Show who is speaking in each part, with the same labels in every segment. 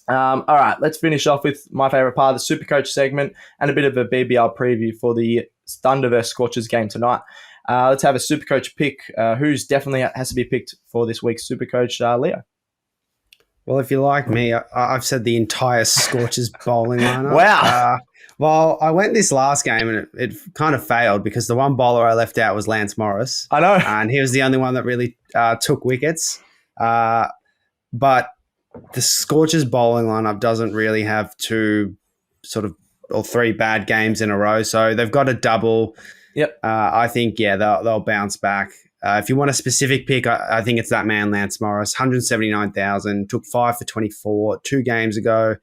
Speaker 1: All right, let's finish off with my favourite part of the Supercoach segment and a bit of a BBL preview for the Thunder vs Scorchers game tonight. Let's have a Supercoach pick. Who's definitely has to be picked for this week's Supercoach, Leo?
Speaker 2: Well, if you like me, I've said the entire Scorchers bowling lineup.
Speaker 1: Wow.
Speaker 2: Well, I went this last game and it kind of failed because the one bowler I left out was Lance Morris.
Speaker 1: I know.
Speaker 2: And he was the only one that really took wickets. But the Scorchers bowling lineup doesn't really have two or three bad games in a row. So they've got a double.
Speaker 1: Yep.
Speaker 2: I think, they'll bounce back. If you want a specific pick, I think it's that man, Lance Morris, 179,000, took 5 for 24 2 games ago.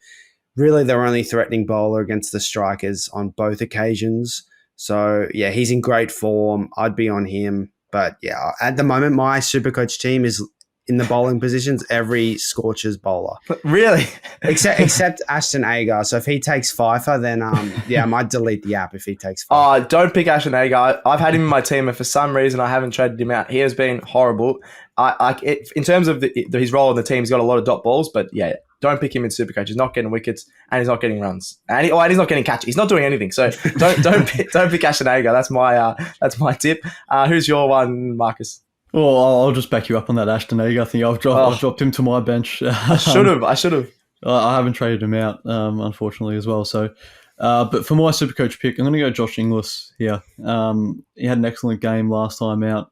Speaker 2: Really, they're only threatening bowler against the strikers on both occasions. So, yeah, he's in great form. I'd be on him. But, yeah, at the moment, my Supercoach team is in the bowling positions, every Scorchers bowler.
Speaker 1: Really?
Speaker 2: except Ashton Agar. So if he takes Pfeiffer, then I might delete the app if he takes Pfeiffer.
Speaker 1: Oh, don't pick Ashton Agar. I've had him in my team, and for some reason I haven't traded him out. He has been horrible. In terms of his role in the team, he's got a lot of dot balls, but yeah, don't pick him in Supercoach. He's not getting wickets and he's not getting runs, and he's not getting catches. He's not doing anything. So don't pick Ashton Agar. That's my tip. Who's your one, Marcus?
Speaker 3: Well, I'll just back you up on that Ashton Agar. I think I've dropped him to my bench.
Speaker 1: I should have.
Speaker 3: I haven't traded him out, unfortunately, as well. So, but for my Supercoach pick, I'm going to go Josh Inglis here. He had an excellent game last time out.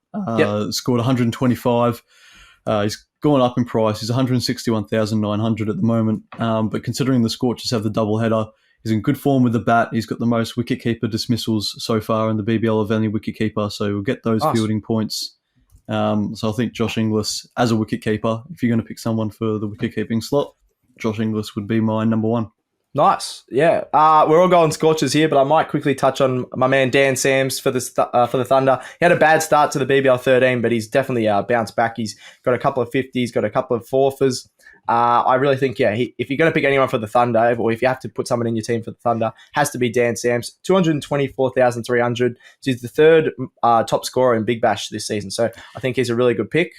Speaker 3: Scored 125. He's gone up in price. He's 161,900 at the moment. But considering the Scorchers have the doubleheader, he's in good form with the bat. He's got the most wicketkeeper dismissals so far in the BBL of any wicketkeeper. So we'll get those fielding points. So I think Josh Inglis as a wicketkeeper, if you're going to pick someone for the wicket-keeping slot, Josh Inglis would be my number one.
Speaker 1: Nice. Yeah. We're all going Scorchers here, but I might quickly touch on my man Dan Sams for the Thunder. He had a bad start to the BBL 13, but he's definitely bounced back. He's got a couple of 50s, got a couple of fourthers. I really think, if you're going to pick anyone for the Thunder, or if you have to put someone in your team for the Thunder, has to be Dan Sams. 224,300. So he's the third top scorer in Big Bash this season. So I think he's a really good pick.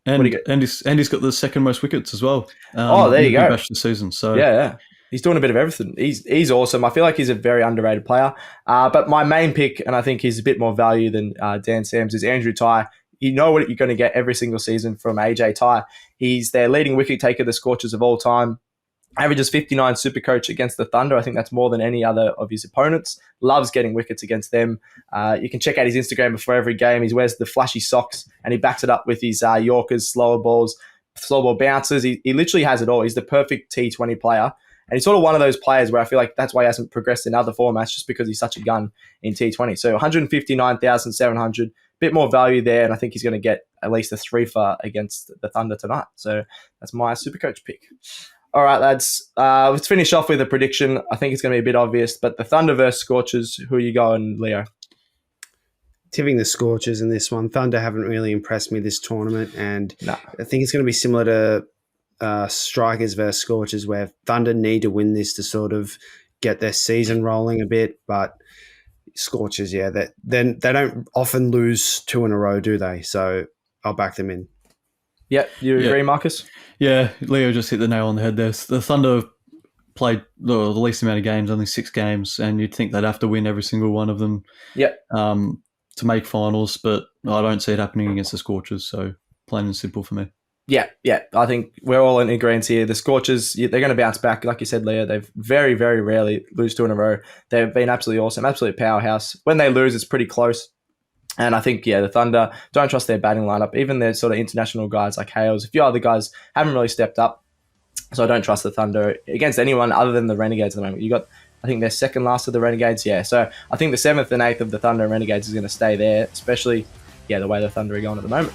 Speaker 3: And he's got the second most wickets as well.
Speaker 1: There you go.
Speaker 3: Big Bash this season. So
Speaker 1: yeah. He's doing a bit of everything. He's awesome. I feel like he's a very underrated player. But my main pick, and I think he's a bit more value than Dan Sams, is Andrew Tye. You know what you're going to get every single season from AJ Tye. He's their leading wicket taker, the Scorchers of all time. Averages 59 Supercoach against the Thunder. I think that's more than any other of his opponents. Loves getting wickets against them. You can check out his Instagram before every game. He wears the flashy socks and he backs it up with his Yorkers, slower balls, slow ball bounces. He literally has it all. He's the perfect T20 player. And he's sort of one of those players where I feel like that's why he hasn't progressed in other formats, just because he's such a gun in T20. So 159,700, bit more value there, and I think he's going to get at least a 3-for against the Thunder tonight. So that's my Supercoach pick. All right, lads, let's finish off with a prediction. I think it's going to be a bit obvious, but the Thunder versus Scorchers, who are you going, Leo?
Speaker 2: Tipping the Scorchers in this one. Thunder haven't really impressed me this tournament, and I think it's going to be similar to Strikers versus Scorchers, where Thunder need to win this to sort of get their season rolling a bit, but Scorchers, they don't often lose 2 in a row, do they? So I'll back them in.
Speaker 1: Yeah, you agree, Marcus?
Speaker 3: Yeah, Leo just hit the nail on the head there. The Thunder played the least amount of games, only 6 games, and you'd think they'd have to win every single one of them to make finals, but I don't see it happening against the Scorchers, so plain and simple for me.
Speaker 1: Yeah. I think we're all in agreement here. The Scorchers, they're going to bounce back. Like you said, Leo, they've very, very rarely lose 2 in a row. They've been absolutely awesome, absolute powerhouse. When they lose, it's pretty close. And I think, the Thunder, don't trust their batting lineup. Even their sort of international guys like Hales, a few other guys haven't really stepped up. So I don't trust the Thunder against anyone other than the Renegades at the moment. I think they're second last of the Renegades. Yeah, so I think the 7th and 8th of the Thunder and Renegades is going to stay there, especially, the way the Thunder are going at the moment.